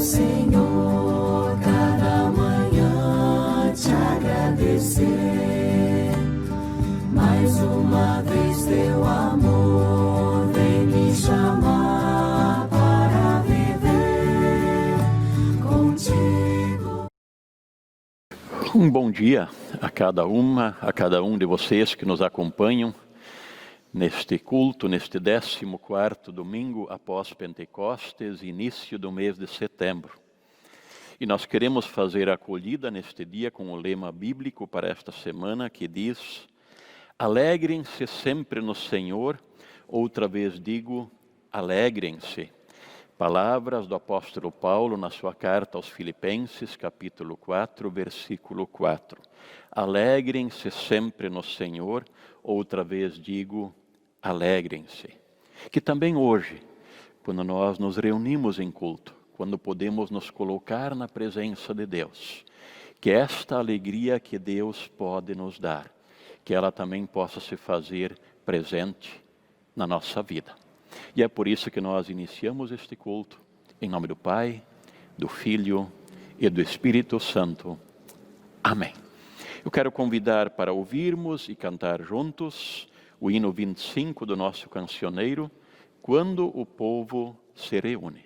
Senhor, cada manhã te agradecer. Mais uma vez teu amor vem me chamar para viver contigo. Um bom dia a cada um de vocês que nos acompanham neste culto, neste 14º domingo após Pentecostes, início do mês de setembro. E nós queremos fazer a acolhida neste dia com o lema bíblico para esta semana que diz: alegrem-se sempre no Senhor, outra vez digo, alegrem-se. Palavras do apóstolo Paulo na sua carta aos Filipenses, capítulo 4, versículo 4. Alegrem-se sempre no Senhor, outra vez digo, alegrem-se. Que também hoje, quando nós nos reunimos em culto, quando podemos nos colocar na presença de Deus, que esta alegria que Deus pode nos dar, que ela também possa se fazer presente na nossa vida. E é por isso que nós iniciamos este culto, em nome do Pai, do Filho e do Espírito Santo. Amém. Eu quero convidar para ouvirmos e cantar juntos o hino 25 do nosso cancioneiro, Quando o Povo se Reúne.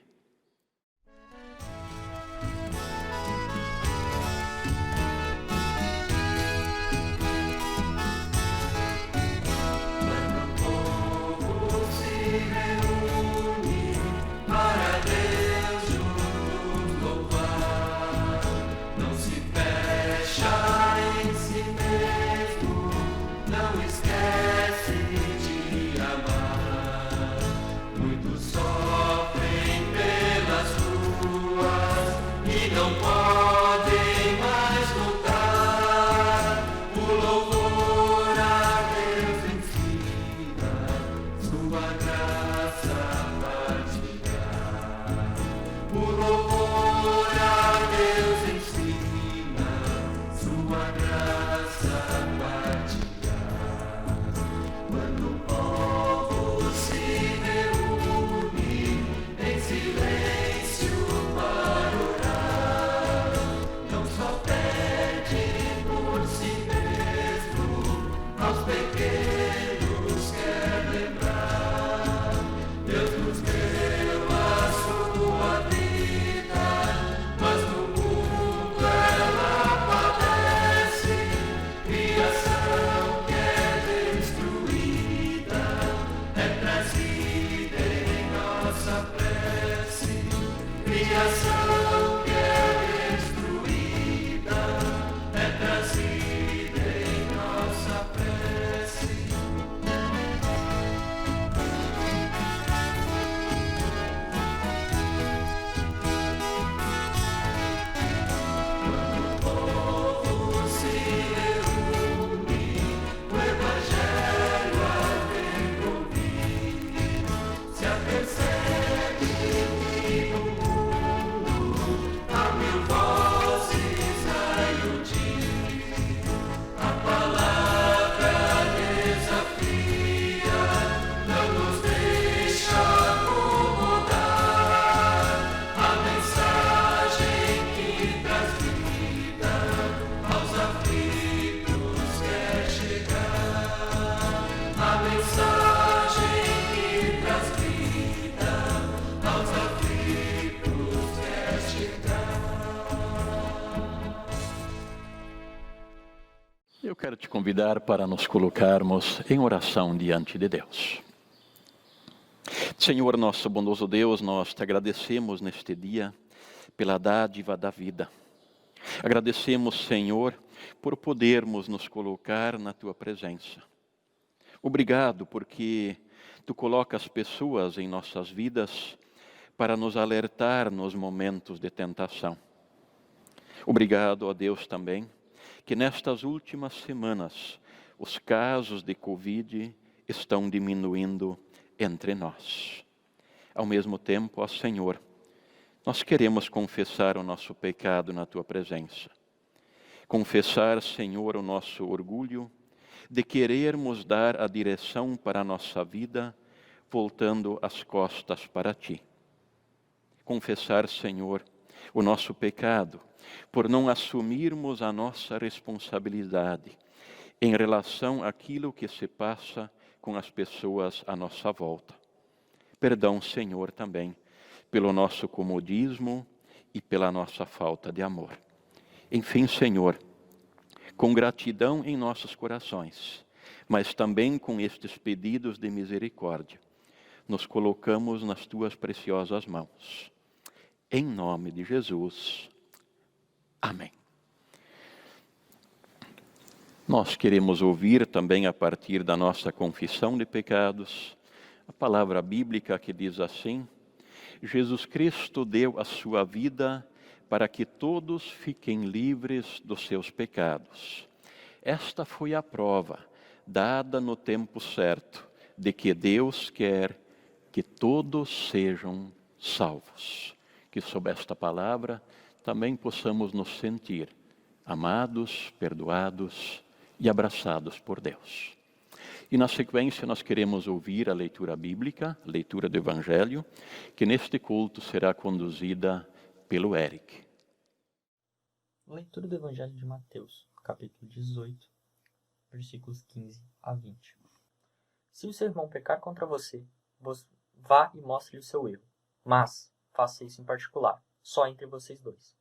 Eu quero te convidar para nos colocarmos em oração diante de Deus. Senhor, nosso bondoso Deus, nós te agradecemos neste dia pela dádiva da vida. Agradecemos, Senhor, por podermos nos colocar na Tua presença. Obrigado porque Tu colocas pessoas em nossas vidas para nos alertar nos momentos de tentação. Obrigado, ó Deus, também, que nestas últimas semanas os casos de Covid estão diminuindo entre nós. Ao mesmo tempo, ó Senhor, nós queremos confessar o nosso pecado na Tua presença. Confessar, Senhor, o nosso orgulho de querermos dar a direção para a nossa vida, voltando as costas para Ti. Confessar, Senhor, o nosso pecado, por não assumirmos a nossa responsabilidade em relação àquilo que se passa com as pessoas à nossa volta. Perdão, Senhor, também pelo nosso comodismo e pela nossa falta de amor. Enfim, Senhor, com gratidão em nossos corações, mas também com estes pedidos de misericórdia, nos colocamos nas tuas preciosas mãos. Em nome de Jesus. Amém. Nós queremos ouvir também a partir da nossa confissão de pecados, a palavra bíblica que diz assim: Jesus Cristo deu a sua vida para que todos fiquem livres dos seus pecados. Esta foi a prova, dada no tempo certo, de que Deus quer que todos sejam salvos. Que sob esta palavra também possamos nos sentir amados, perdoados e abraçados por Deus. E na sequência nós queremos ouvir a leitura bíblica, leitura do Evangelho, que neste culto será conduzida pelo Eric. Leitura do Evangelho de Mateus, capítulo 18, versículos 15 a 20. Se o seu irmão pecar contra você, vá e mostre-lhe o seu erro, mas faça isso em particular, só entre vocês dois.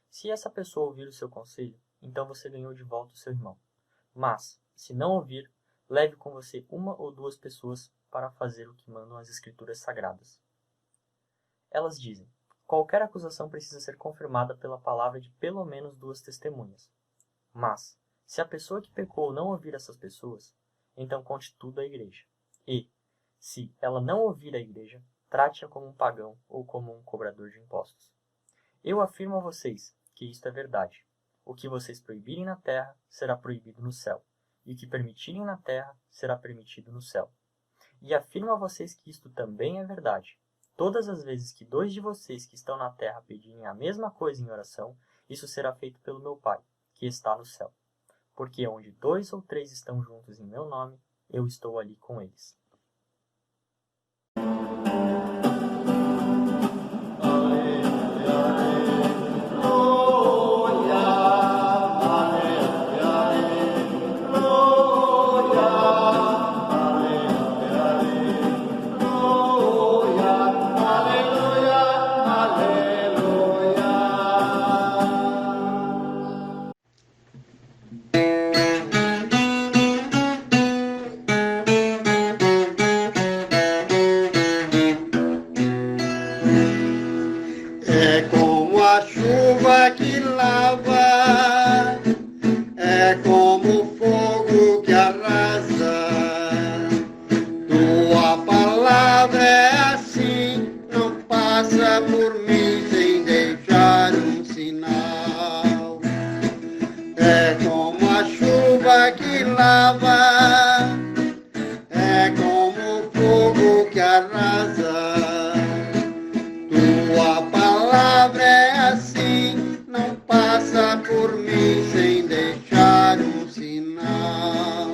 Se essa pessoa ouvir o seu conselho, então você ganhou de volta o seu irmão. Mas, se não ouvir, leve com você uma ou duas pessoas para fazer o que mandam as Escrituras Sagradas. Elas dizem: qualquer acusação precisa ser confirmada pela palavra de pelo menos 2 testemunhas. Mas, se a pessoa que pecou não ouvir essas pessoas, então conte tudo à igreja. E, se ela não ouvir a igreja, trate-a como um pagão ou como um cobrador de impostos. Eu afirmo a vocês que isto é verdade. O que vocês proibirem na terra será proibido no céu, e o que permitirem na terra será permitido no céu. E afirmo a vocês que isto também é verdade. Todas as vezes que 2 de vocês que estão na terra pedirem a mesma coisa em oração, isso será feito pelo meu Pai, que está no céu. Porque onde 2 ou 3 estão juntos em meu nome, eu estou ali com eles. É como a chuva que lava, é como o fogo que arrasa. Tua palavra é assim, não passa por mim sem deixar um sinal. É como a chuva que lava, é como o fogo que arrasa. Tua palavra é assim, não passa por mim sem deixar um sinal.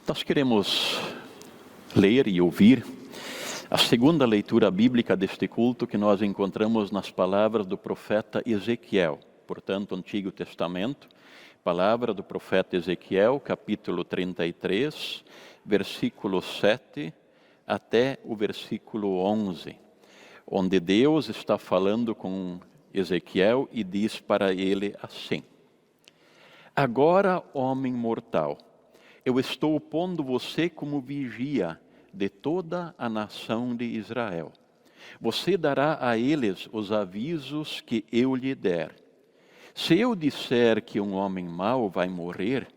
Nós queremos ler e ouvir a segunda leitura bíblica deste culto que nós encontramos nas palavras do profeta Ezequiel. Portanto, Antigo Testamento, palavra do profeta Ezequiel, capítulo 33, versículo 7 até o versículo 11, onde Deus está falando com Ezequiel e diz para ele assim: agora, homem mortal, eu estou pondo você como vigia de toda a nação de Israel. Você dará a eles os avisos que eu lhe der. Se eu disser que um homem mau vai morrer,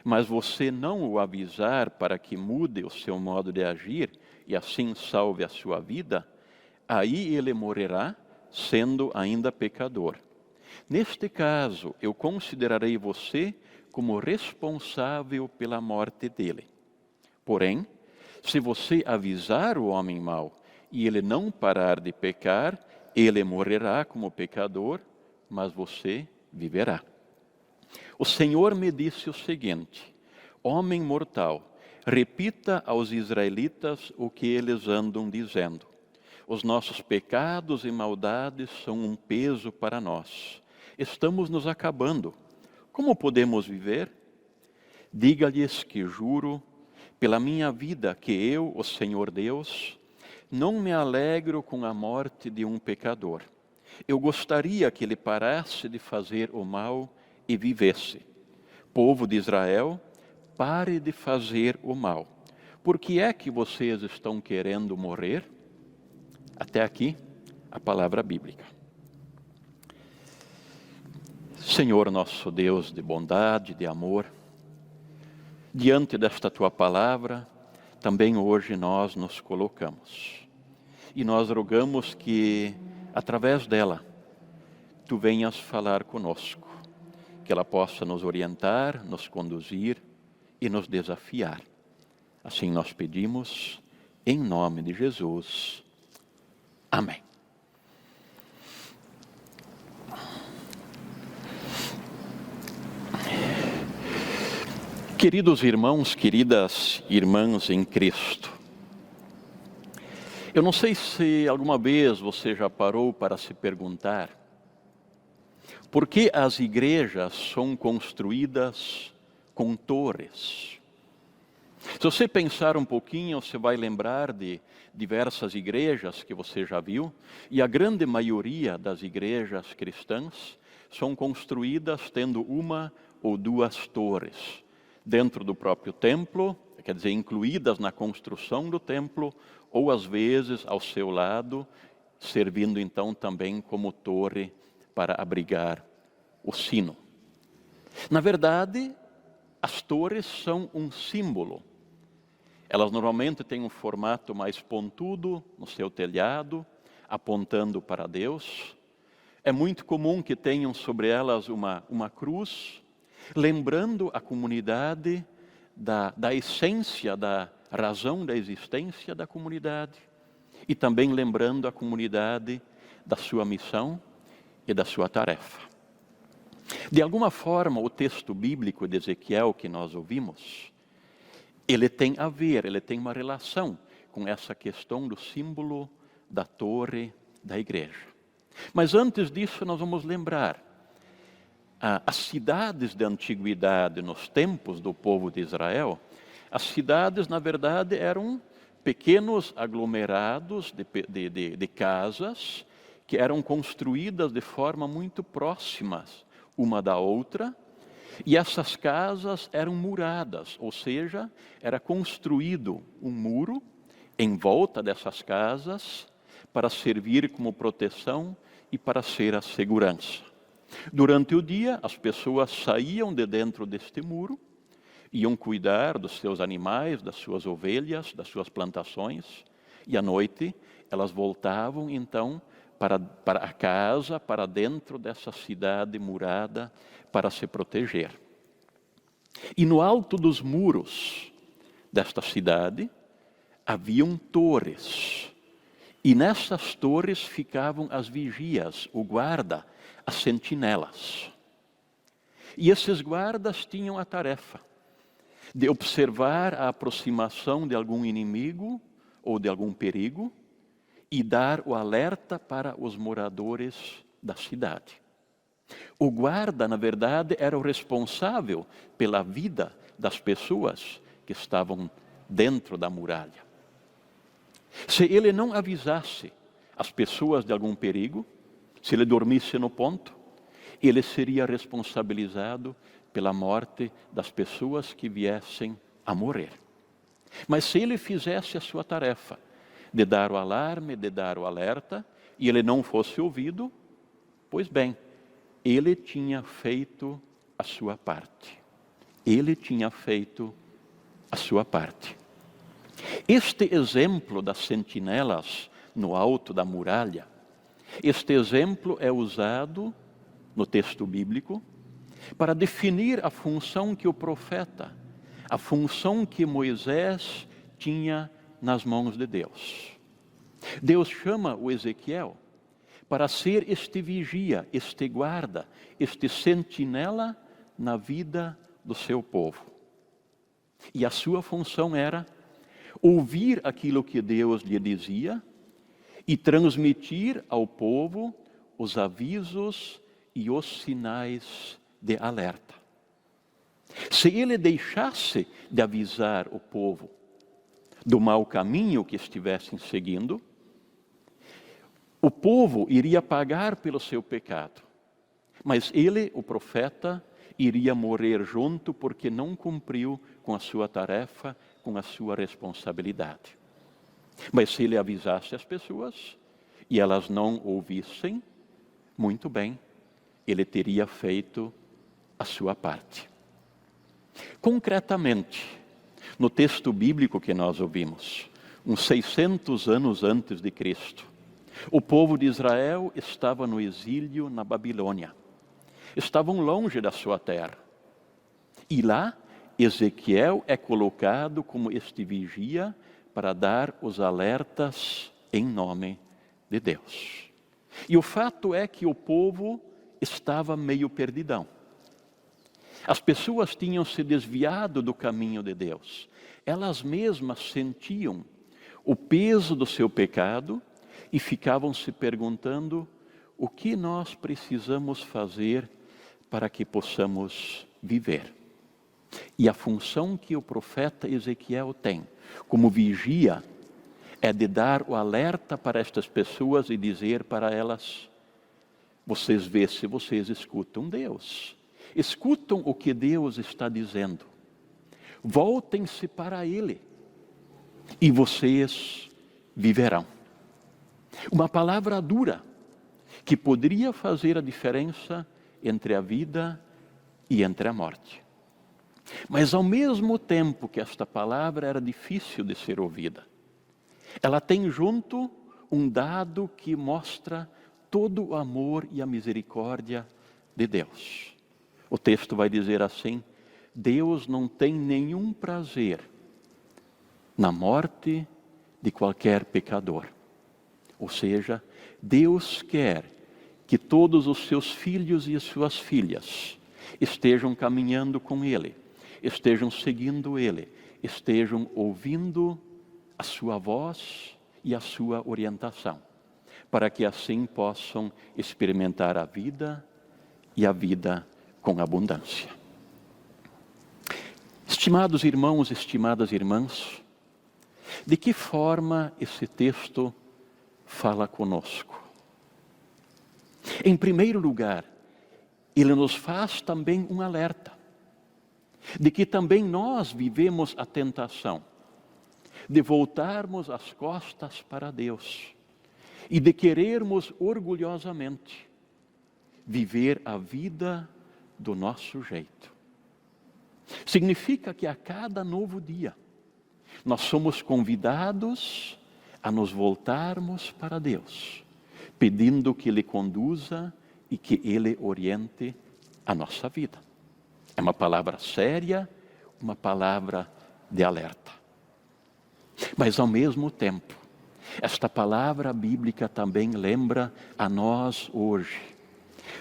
mas você não o avisar para que mude o seu modo de agir e assim salve a sua vida, aí ele morrerá, sendo ainda pecador. Neste caso, eu considerarei você como responsável pela morte dele. Porém, se você avisar o homem mau e ele não parar de pecar, ele morrerá como pecador, mas você viverá. O Senhor me disse o seguinte: homem mortal, repita aos israelitas o que eles andam dizendo. os nossos pecados e maldades são um peso para nós. Estamos nos acabando. Como podemos viver? Diga-lhes que juro, pela minha vida, que eu, o Senhor Deus, não me alegro com a morte de um pecador. Eu gostaria que ele parasse de fazer o mal e vivesse. Povo de Israel, pare de fazer o mal. Por que é que vocês estão querendo morrer? Até aqui, a palavra bíblica. Senhor nosso Deus de bondade, de amor, diante desta Tua palavra, também hoje nós nos colocamos. E nós rogamos que, através dela, Tu venhas falar conosco, que ela possa nos orientar, nos conduzir e nos desafiar. Assim nós pedimos, em nome de Jesus. Amém. Queridos irmãos, queridas irmãs em Cristo, eu não sei se alguma vez você já parou para se perguntar por que as igrejas são construídas com torres. Se você pensar um pouquinho, você vai lembrar de diversas igrejas que você já viu, e a grande maioria das igrejas cristãs são construídas tendo uma ou duas torres dentro do próprio templo, quer dizer, incluídas na construção do templo, ou às vezes ao seu lado, servindo então também como torre para abrigar o sino. Na verdade, as torres são um símbolo. Elas normalmente têm um formato mais pontudo no seu telhado, apontando para Deus. É muito comum que tenham sobre elas uma cruz, lembrando a comunidade da essência, da razão da existência da comunidade, e também lembrando a comunidade da sua missão e da sua tarefa. De alguma forma, o texto bíblico de Ezequiel que nós ouvimos, ele tem a ver, ele tem uma relação com essa questão do símbolo da torre da igreja. Mas antes disso, nós vamos lembrar as cidades da antiguidade, nos tempos do povo de Israel. As cidades, na verdade, eram pequenos aglomerados de casas que eram construídas de forma muito próximas uma da outra, e essas casas eram muradas, ou seja, era construído um muro em volta dessas casas para servir como proteção e para ser a segurança. Durante o dia, as pessoas saíam de dentro deste muro, iam cuidar dos seus animais, das suas ovelhas, das suas plantações, e à noite elas voltavam então para a casa, para dentro dessa cidade murada, para se proteger. E no alto dos muros desta cidade haviam torres, e nessas torres ficavam as vigias, o guarda, as sentinelas. E esses guardas tinham a tarefa de observar a aproximação de algum inimigo ou de algum perigo e dar o alerta para os moradores da cidade. O guarda, na verdade, era o responsável pela vida das pessoas que estavam dentro da muralha. Se ele não avisasse as pessoas de algum perigo, se ele dormisse no ponto, ele seria responsabilizado pela morte das pessoas que viessem a morrer. Mas se ele fizesse a sua tarefa de dar o alarme, de dar o alerta, e ele não fosse ouvido, pois bem, ele tinha feito a sua parte. Ele tinha feito a sua parte. Este exemplo das sentinelas no alto da muralha, este exemplo é usado no texto bíblico para definir a função que o profeta, a função que Moisés tinha nas mãos de Deus. Deus chama o Ezequiel para ser este vigia, este guarda, este sentinela na vida do seu povo. E a sua função era ouvir aquilo que Deus lhe dizia e transmitir ao povo os avisos e os sinais de alerta. Se ele deixasse de avisar o povo do mau caminho que estivessem seguindo, o povo iria pagar pelo seu pecado, mas ele, o profeta, iria morrer junto porque não cumpriu com a sua tarefa, com a sua responsabilidade. Mas se ele avisasse as pessoas e elas não ouvissem, muito bem, ele teria feito a sua parte. Concretamente, no texto bíblico que nós ouvimos, uns 600 anos antes de Cristo, o povo de Israel estava no exílio na Babilônia. Estavam longe da sua terra. E lá, Ezequiel é colocado como este vigia para dar os alertas em nome de Deus. E o fato é que o povo estava meio perdidão. As pessoas tinham se desviado do caminho de Deus. Elas mesmas sentiam o peso do seu pecado e ficavam se perguntando o que nós precisamos fazer para que possamos viver. E a função que o profeta Ezequiel tem como vigia é de dar o alerta para estas pessoas e dizer para elas: vocês vê se vocês escutam Deus. Escutam o que Deus está dizendo. Voltem-se para Ele e vocês viverão. Uma palavra dura que poderia fazer a diferença entre a vida e entre a morte. Mas ao mesmo tempo que esta palavra era difícil de ser ouvida, ela tem junto um dado que mostra todo o amor e a misericórdia de Deus. O texto vai dizer assim: Deus não tem nenhum prazer na morte de qualquer pecador. Ou seja, Deus quer que todos os seus filhos e as suas filhas estejam caminhando com Ele, estejam seguindo Ele, estejam ouvindo a sua voz e a sua orientação, para que assim possam experimentar a vida e a vida com abundância. Estimados irmãos, estimadas irmãs, de que forma esse texto fala conosco? Em primeiro lugar, ele nos faz também um alerta de que também nós vivemos a tentação de voltarmos as costas para Deus e de querermos orgulhosamente viver a vida do nosso jeito. Significa que a cada novo dia nós somos convidados a nos voltarmos para Deus, pedindo que Ele conduza e que Ele oriente a nossa vida. É uma palavra séria, uma palavra de alerta. Mas ao mesmo tempo, esta palavra bíblica também lembra a nós hoje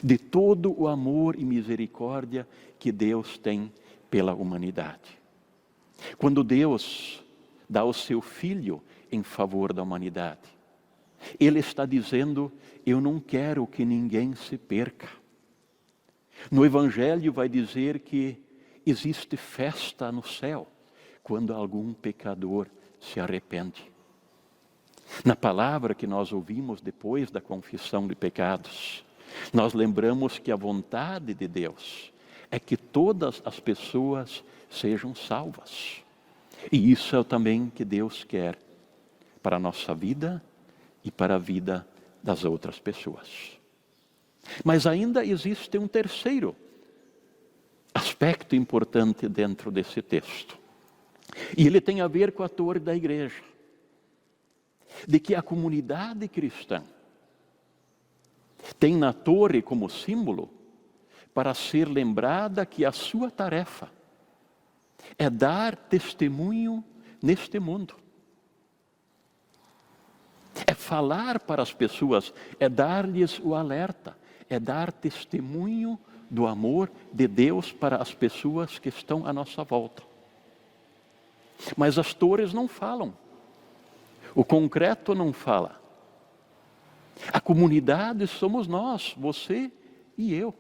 de todo o amor e misericórdia que Deus tem pela humanidade. Quando Deus dá o seu Filho em favor da humanidade, Ele está dizendo: eu não quero que ninguém se perca. No Evangelho vai dizer que existe festa no céu quando algum pecador se arrepende. Na palavra que nós ouvimos depois da confissão de pecados, nós lembramos que a vontade de Deus é que todas as pessoas sejam salvas. E isso é também que Deus quer para a nossa vida e para a vida das outras pessoas. Mas ainda existe um terceiro aspecto importante dentro desse texto. E ele tem a ver com a torre da igreja. De que a comunidade cristã tem na torre como símbolo para ser lembrada que a sua tarefa é dar testemunho neste mundo. É falar para as pessoas, é dar-lhes o alerta, é dar testemunho do amor de Deus para as pessoas que estão à nossa volta. Mas as torres não falam, o concreto não fala, A comunidade somos nós, você e eu.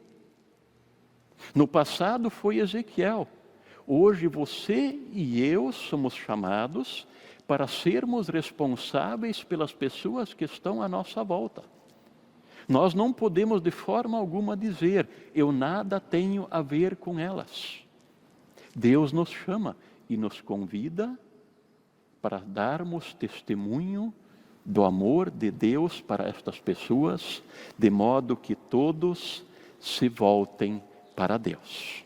No passado foi Ezequiel. Hoje você e eu somos chamados para sermos responsáveis pelas pessoas que estão à nossa volta. Nós não podemos de forma alguma dizer, eu nada tenho a ver com elas. Deus nos chama e nos convida para darmos testemunho do amor de Deus para estas pessoas, de modo que todos se voltem para Deus.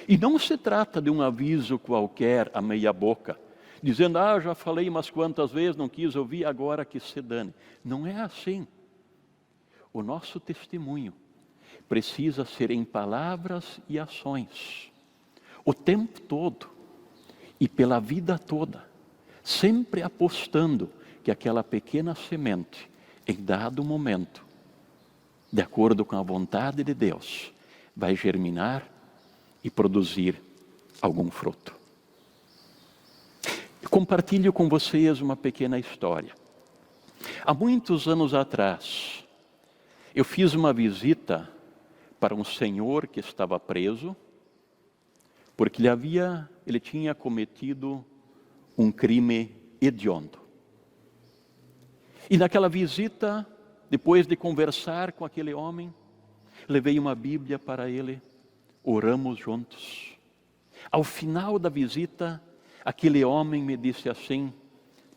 E não se trata de um aviso qualquer a meia boca, dizendo, já falei umas quantas vezes, não quis ouvir, agora que se dane. Não é assim. O nosso testemunho precisa ser em palavras e ações, o tempo todo e pela vida toda, sempre apostando que aquela pequena semente, em dado momento, de acordo com a vontade de Deus, vai germinar e produzir algum fruto. Compartilho com vocês uma pequena história. Há muitos anos atrás, eu fiz uma visita para um senhor que estava preso, porque ele tinha cometido um crime hediondo. E naquela visita, depois de conversar com aquele homem, levei uma Bíblia para ele, oramos juntos. Ao final da visita, aquele homem me disse assim,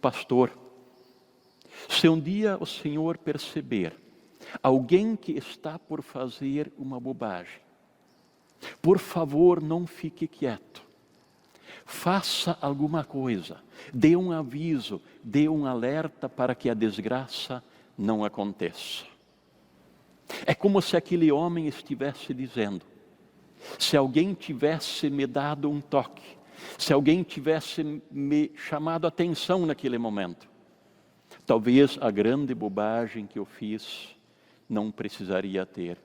pastor, se um dia o senhor perceber alguém que está por fazer uma bobagem, por favor não fique quieto. Faça alguma coisa, dê um aviso, dê um alerta para que a desgraça não aconteça. É como se aquele homem estivesse dizendo, se alguém tivesse me dado um toque, se alguém tivesse me chamado a atenção naquele momento, talvez a grande bobagem que eu fiz não precisaria ter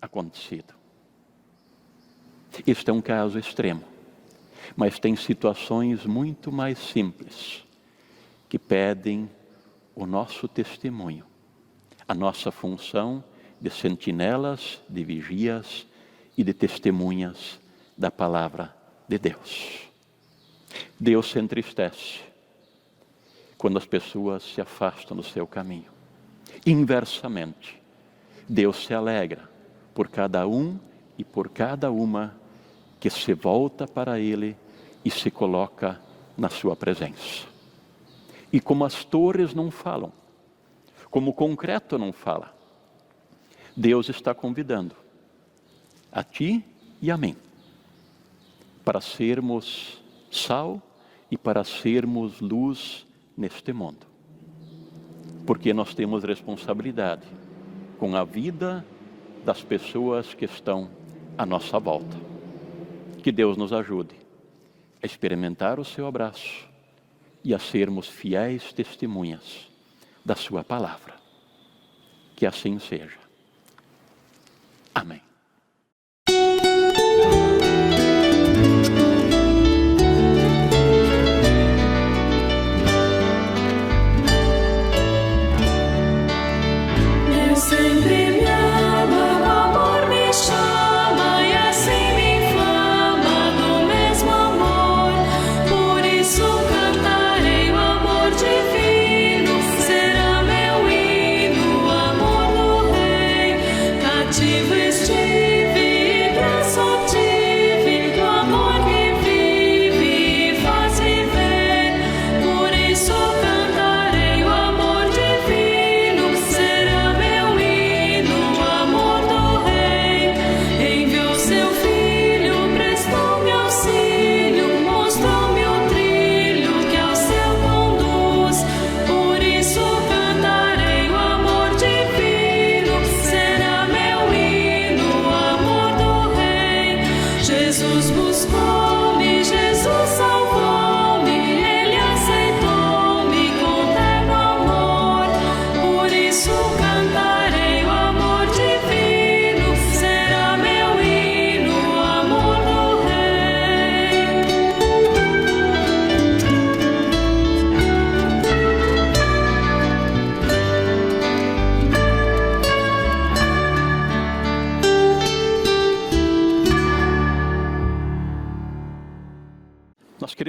acontecido. Este é um caso extremo, mas tem situações muito mais simples que pedem o nosso testemunho, a nossa função de sentinelas, de vigias e de testemunhas da palavra de Deus. Deus se entristece quando as pessoas se afastam do seu caminho. Inversamente, Deus se alegra por cada um e por cada uma que se volta para Ele e se coloca na sua presença. E como as torres não falam, como o concreto não fala, Deus está convidando a ti e a mim para sermos sal e para sermos luz neste mundo. Porque nós temos responsabilidade com a vida das pessoas que estão à nossa volta. Que Deus nos ajude a experimentar o seu abraço e a sermos fiéis testemunhas da sua palavra. Que assim seja. Amém. Este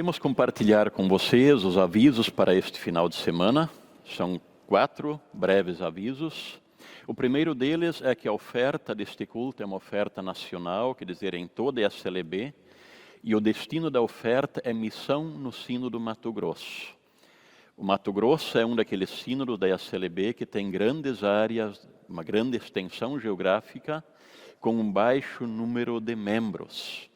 Queremos compartilhar com vocês os avisos para este final de semana. São 4 breves avisos. O primeiro deles é que a oferta deste culto é uma oferta nacional, quer dizer, em toda a SLB, e o destino da oferta é missão no Sínodo do Mato Grosso. O Mato Grosso é um daqueles sínodos da SLB que tem grandes áreas, uma grande extensão geográfica, com um baixo número de membros.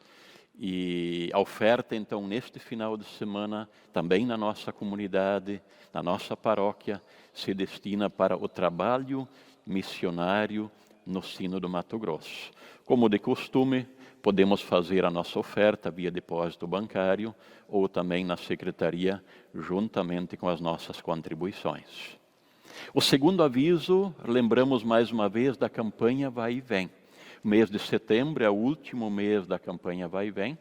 E a oferta, então, neste final de semana, também na nossa comunidade, na nossa paróquia, se destina para o trabalho missionário no Sínodo do Mato Grosso. Como de costume, podemos fazer a nossa oferta via depósito bancário ou também na secretaria, juntamente com as nossas contribuições. O segundo aviso, lembramos mais uma vez da campanha Vai e Vem. O mês de setembro é o último mês da campanha Vai e Vem,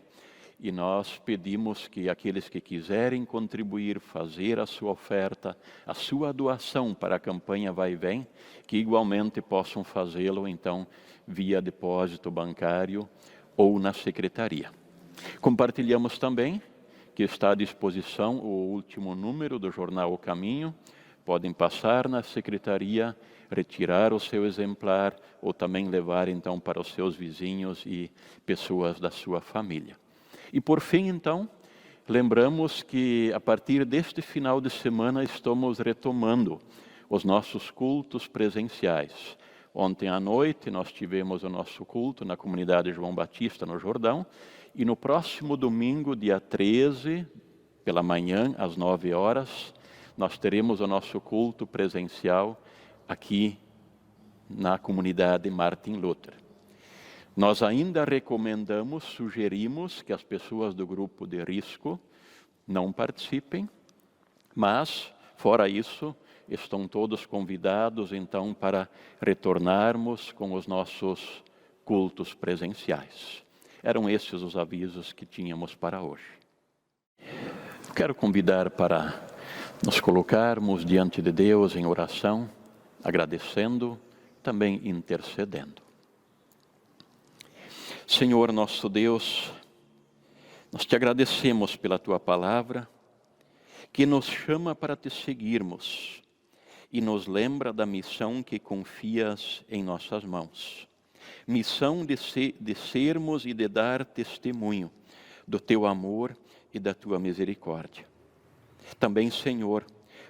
e nós pedimos que aqueles que quiserem contribuir, fazer a sua oferta, a sua doação para a campanha Vai e Vem, que igualmente possam fazê-lo, então, via depósito bancário ou na secretaria. Compartilhamos também que está à disposição o último número do jornal O Caminho. Podem passar na secretaria, retirar o seu exemplar ou também levar então para os seus vizinhos e pessoas da sua família. E por fim, então, lembramos que a partir deste final de semana estamos retomando os nossos cultos presenciais. Ontem à noite nós tivemos o nosso culto na comunidade João Batista, no Jordão, e no próximo domingo, dia 13, pela manhã, às 9 horas, nós teremos o nosso culto presencial aqui na comunidade Martin Luther. Nós ainda recomendamos, sugerimos que as pessoas do grupo de risco não participem, mas, fora isso, estão todos convidados, então, para retornarmos com os nossos cultos presenciais. Eram esses os avisos que tínhamos para hoje. Quero convidar para nos colocarmos diante de Deus em oração, agradecendo, também intercedendo. Senhor nosso Deus, nós te agradecemos pela tua palavra, que nos chama para te seguirmos e nos lembra da missão que confias em nossas mãos. Missão de sermos e de dar testemunho do teu amor e da tua misericórdia. Também, Senhor,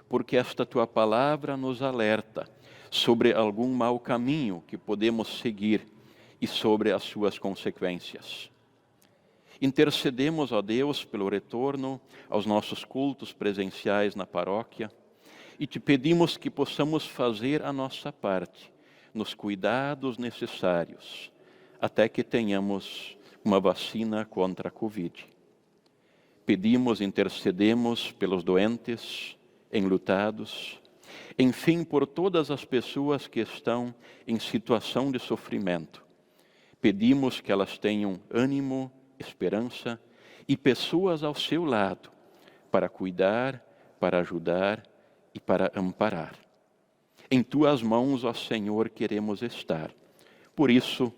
porque esta tua palavra nos alerta sobre algum mau caminho que podemos seguir e sobre as suas consequências. Intercedemos, ó Deus, pelo retorno aos nossos cultos presenciais na paróquia e te pedimos que possamos fazer a nossa parte nos cuidados necessários até que tenhamos uma vacina contra a Covid. Pedimos, intercedemos pelos doentes, enlutados, enfim, por todas as pessoas que estão em situação de sofrimento. Pedimos que elas tenham ânimo, esperança e pessoas ao seu lado para cuidar, para ajudar e para amparar. Em tuas mãos, ó Senhor, queremos estar. Por isso,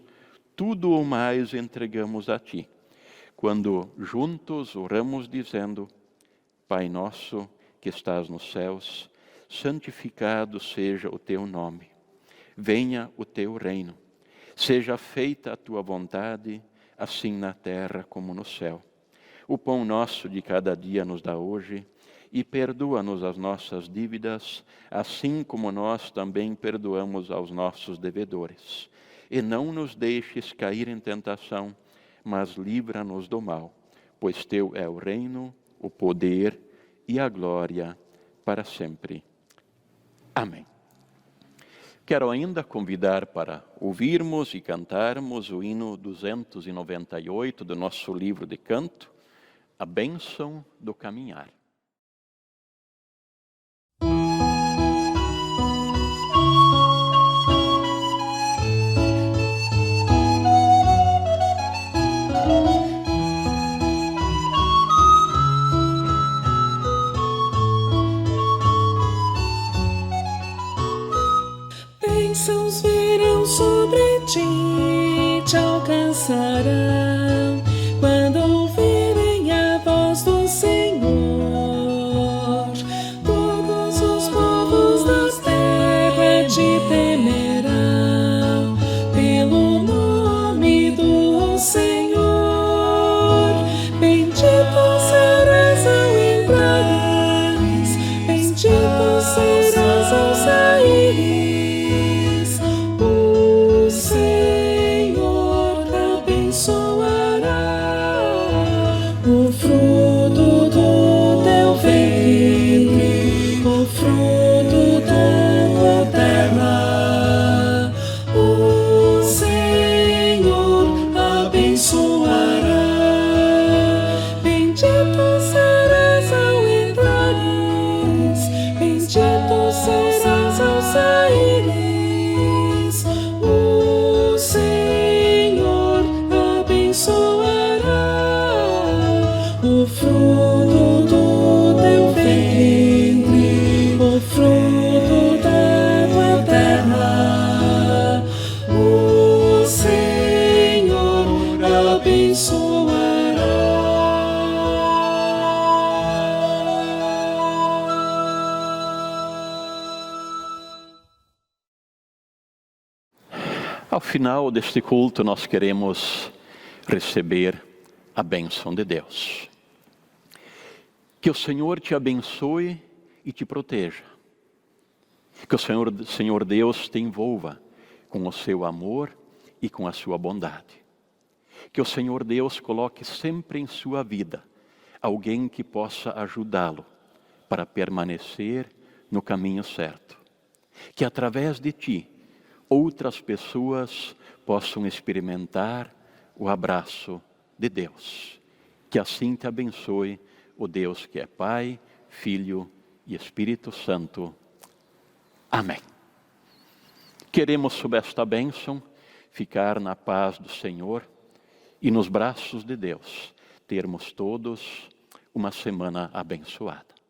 tudo o mais entregamos a ti, quando juntos oramos dizendo: Pai nosso que estás nos céus, santificado seja o teu nome. Venha o teu reino. Seja feita a tua vontade, assim na terra como no céu. O pão nosso de cada dia nos dá hoje, e perdoa-nos as nossas dívidas, assim como nós também perdoamos aos nossos devedores. E não nos deixes cair em tentação, mas livra-nos do mal, pois teu é o reino, o poder e a glória para sempre. Amém. Quero ainda convidar para ouvirmos e cantarmos o hino 298 do nosso livro de canto, A Bênção do Caminhar. Bênçãos virão sobre ti, te alcançarão, quando ouvirem a voz do Senhor. serás ao saíres, o Senhor abençoará o fruto do teu ventre, o fruto da tua terra. O Senhor abençoará. Bendito serás ao entrares, bendito serás ao saíres. O Senhor abençoará o fruto do teu ventre, o fruto da tua terra. O Senhor Ao final deste culto, nós queremos receber a bênção de Deus. Que o Senhor te abençoe e te proteja. Que o Senhor Deus te envolva com o seu amor e com a sua bondade. Que o Senhor Deus coloque sempre em sua vida alguém que possa ajudá-lo para permanecer no caminho certo. Que através de ti, outras pessoas possam experimentar o abraço de Deus. Que assim te abençoe o Deus que é Pai, Filho e Espírito Santo. Amém. Queremos, sob esta bênção, ficar na paz do Senhor e nos braços de Deus, termos todos uma semana abençoada.